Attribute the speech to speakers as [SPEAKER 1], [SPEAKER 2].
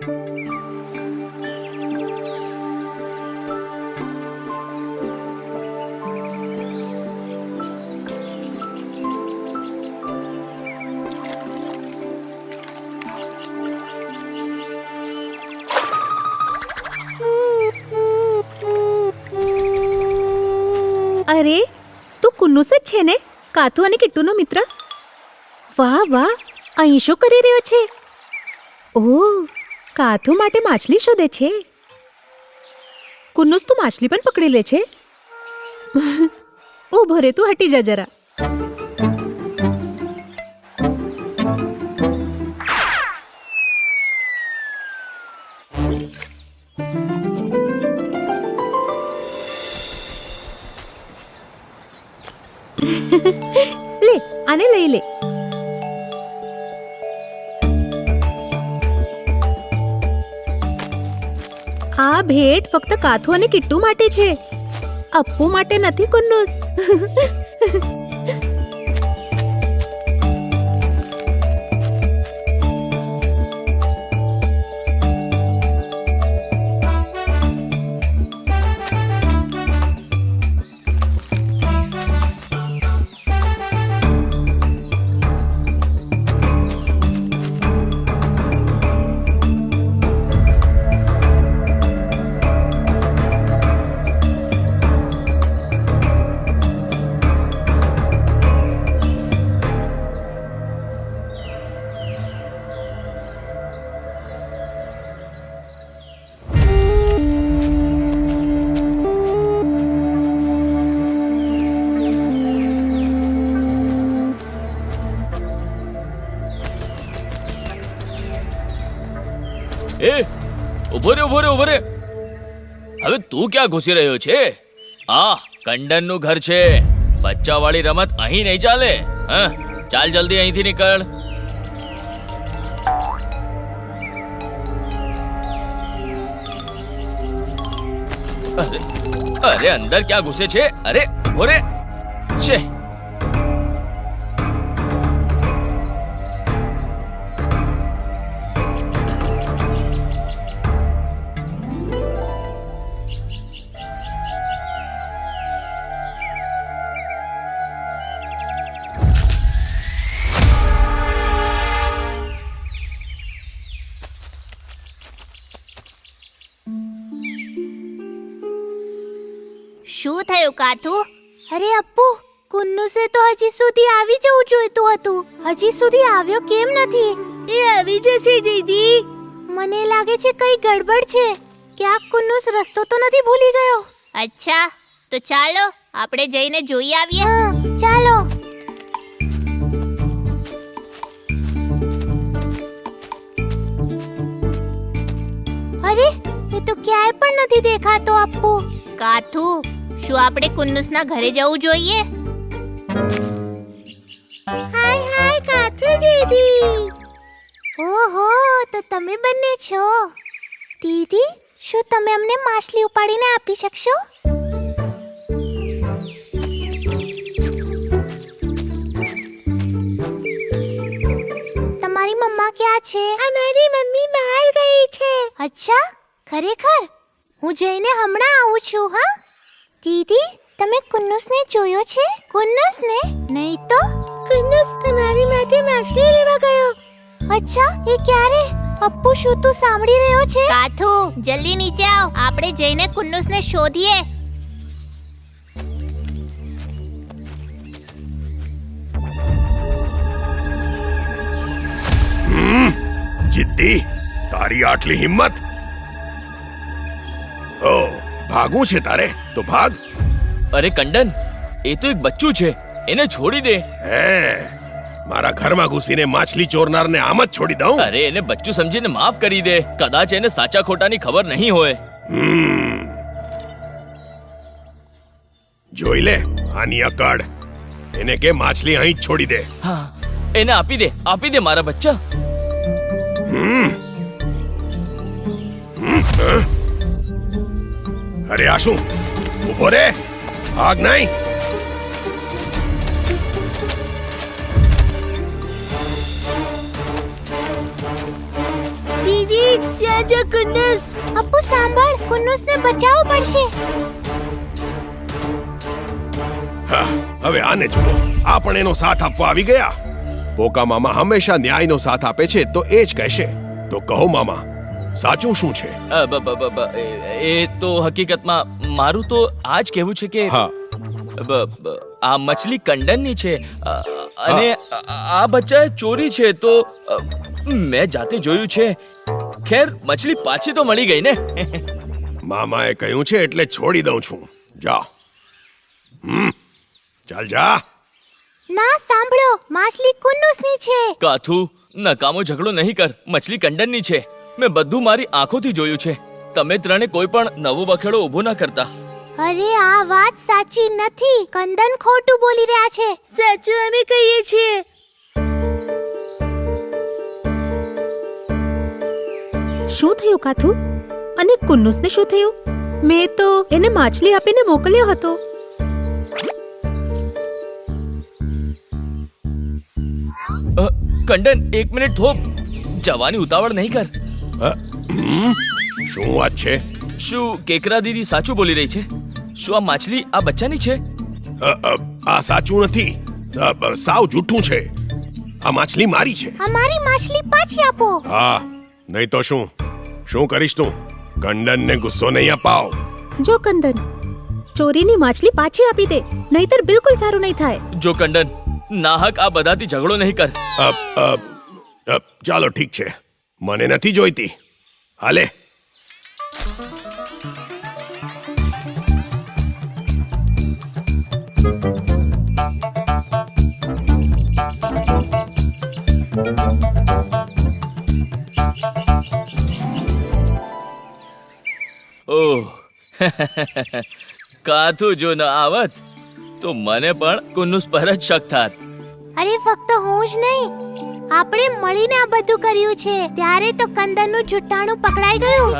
[SPEAKER 1] અરે, તું કુન્નુસ જ છે ને? કાથુ અને કિટ્ટુનો મિત્ર? વાહ વાહ, અહીં શું કરી રહ્યો છે? ઓહ, કાથુ માટે માછલી શોધે છે. કુન્નુસ, તું માછલી પણ પકડી લે છે? ઊભો રે, તું હટી જા જરા. લે, આને લઈ લે. આ ભેટ ફક્ત કાથુ અને કિટ્ટુ માટે છે, અપ્પુ માટે નથી, કુન્નુસ.
[SPEAKER 2] એ ઉભો રે, ઉભો રે, ઉભો રે. હવે તું ક્યાં ઘૂસી રહ્યો છે? આ કંડનનું ઘર છે. બચ્ચાવાળી રમત અહીં નહીં ચાલે. હા, ચાલ જલ્દી અહીંથી નીકળ. અરે અરે, અંદર ક્યાં ઘૂસે છે? અરે ઉભો રે. છે
[SPEAKER 3] શું થયું કાથુ? અરે અપ્પુ, કુન્નુસે તો હજી સુધી આવી જવું જોઈતું હતું. હજી સુધી આવ્યો કેમ નથી? એ આવી જશે દીદી. મને લાગે છે કઈ ગડબડ છે. ક્યાંક કુન્નુસ રસ્તો તો નથી ભૂલી ગયો. અચ્છા, તો ચાલો આપણે જઈને જોઈ આવીએ. ચાલો. અરે, એ તો ક્યાંય પણ નથી દેખાતો અપ્પુ. કાથુ, શું આપણે કુન્નુસના ઘરે જવું જોઈએ? હાય હાય કાથુ દીદી. ઓહો, તો તમે બંને છો. દીદી, શું તમે અમને માછલી ઉપાડીને આપી શકશો? તમારી મમ્મા ક્યાં છે? અમારી મમ્મી બહાર ગઈ છે. અચ્છા, ખરેખર? હું જઈને હમણાં આવું છું. હા દીદી, તમે કુન્નુસને જોયો છે? કુન્નુસને? નહીં તો. કુન્નુસ તમારી માટે માછલી લેવા ગયો. અચ્છા, એ ક્યારે? અપ્પુ, શું તું સાંભળી રહ્યો છે? કાથુ, જલ્દી નીચે આવ. આપણે જઈને કુન્નુસને શોધીએ.
[SPEAKER 4] જિદ્દી, તારી આટલી હિંમત? ઓ, ભાગવું છે તારે તો ભાગ.
[SPEAKER 2] અરે કંડન, એ તો એક બચ્ચું છે, એને છોડી દે.
[SPEAKER 4] હે, મારા ઘરમાં ઘૂસીને માછલી ચોરનારને આમ જ છોડી દઉં?
[SPEAKER 2] અરે એને બચ્ચું સમજીને માફ કરી દે. કદાચ એને સાચા ખોટાની ખબર નહીં હોય.
[SPEAKER 4] જોઈ લે આની અકડ. એને કે માછલી અહીં જ છોડી દે.
[SPEAKER 2] હા, એને આપી દે, આપી દે મારા બચ્ચા.
[SPEAKER 4] અરે આ શું? ઉભો રે, ભાગ નહીં.
[SPEAKER 3] દીદી, ત્યાં જા કુન્નુસ. અપ્પુ સાંભળ, કુન્નુસને બચાવવું પડશે.
[SPEAKER 4] હા, હવે આને જુઓ. આ પણ એનો સાથ આપવા આવી ગયા. પોકા મામા હંમેશા ન્યાયનો સાથ આપે છે તો એ જ કહેશે. તો કહો મામા, સાચું શું છે?
[SPEAKER 2] એ તો હકીકતમાં મારું તો આ જ કહેવું છે કે
[SPEAKER 4] હા,
[SPEAKER 2] આ મછલી કંડનની છે અને આ બચ્ચાએ ચોરી છે તો મેં જાતે જોયું છે. ખેર, મછલી પાછી તો મળી ગઈ ને.
[SPEAKER 4] મામાએ કહ્યું છે એટલે છોડી દઉં છું. જા. ચાલ જા.
[SPEAKER 3] ના, સાંભળો, માછલી કુન્નુસની છે.
[SPEAKER 2] કાથુ, નકામો ઝઘડો નહીં કર. મછલી કંડનની છે. મેં બધું મારી આંખોથી જોયું છે. તમે ત્રણે કોઈ પણ નવો બખેડો ઊભો ના કરતા.
[SPEAKER 3] અરે, આ વાત સાચી નથી. કંદન ખોટું બોલી રહ્યા છે. સાચું અમે કહીએ છીએ.
[SPEAKER 1] શું થયું કાથુ? અને કુન્નુસને શું થયું? મેં તો એને માછલી આપીને મોકલ્યો હતો.
[SPEAKER 2] કંડન, એક મિનિટ થોભ. જવાની ઉતાવળ નહીં કર.
[SPEAKER 4] શું વાત છે?
[SPEAKER 2] શું કેકરા દીદી સાચું બોલી રહી છે? શું આ માછલી આ બચ્ચાની છે?
[SPEAKER 4] આ સાચું નથી. સાવ જૂઠું છે. આ માછલી મારી છે.
[SPEAKER 3] અમારી માછલી પાછી આપો.
[SPEAKER 4] હા, નહીં તો શું કરીશ તું? કંડનને ગુસ્સો નહીં અપાવ.
[SPEAKER 1] જો કંદન, ચોરીની માછલી પાછી આપી દે, નહીતર બિલકુલ સારું નહીં થાય.
[SPEAKER 2] જો કંડન, નાહક આ બધાથી ઝઘડો નહીં કર.
[SPEAKER 4] ચાલો ઠીક છે, મને નથી જોઈતી. હાલે.
[SPEAKER 2] ઓહ, કાથુ જો ન આવત તો મને પણ કુન્નુસ પર જ શક થાત.
[SPEAKER 3] અરે, ફક્ત હું જ નહીં, આપણે મળીને આ બધું કર્યું છે. ત્યારે તો કંદનનું જુઠ્ઠાણું પકડાઈ ગયું.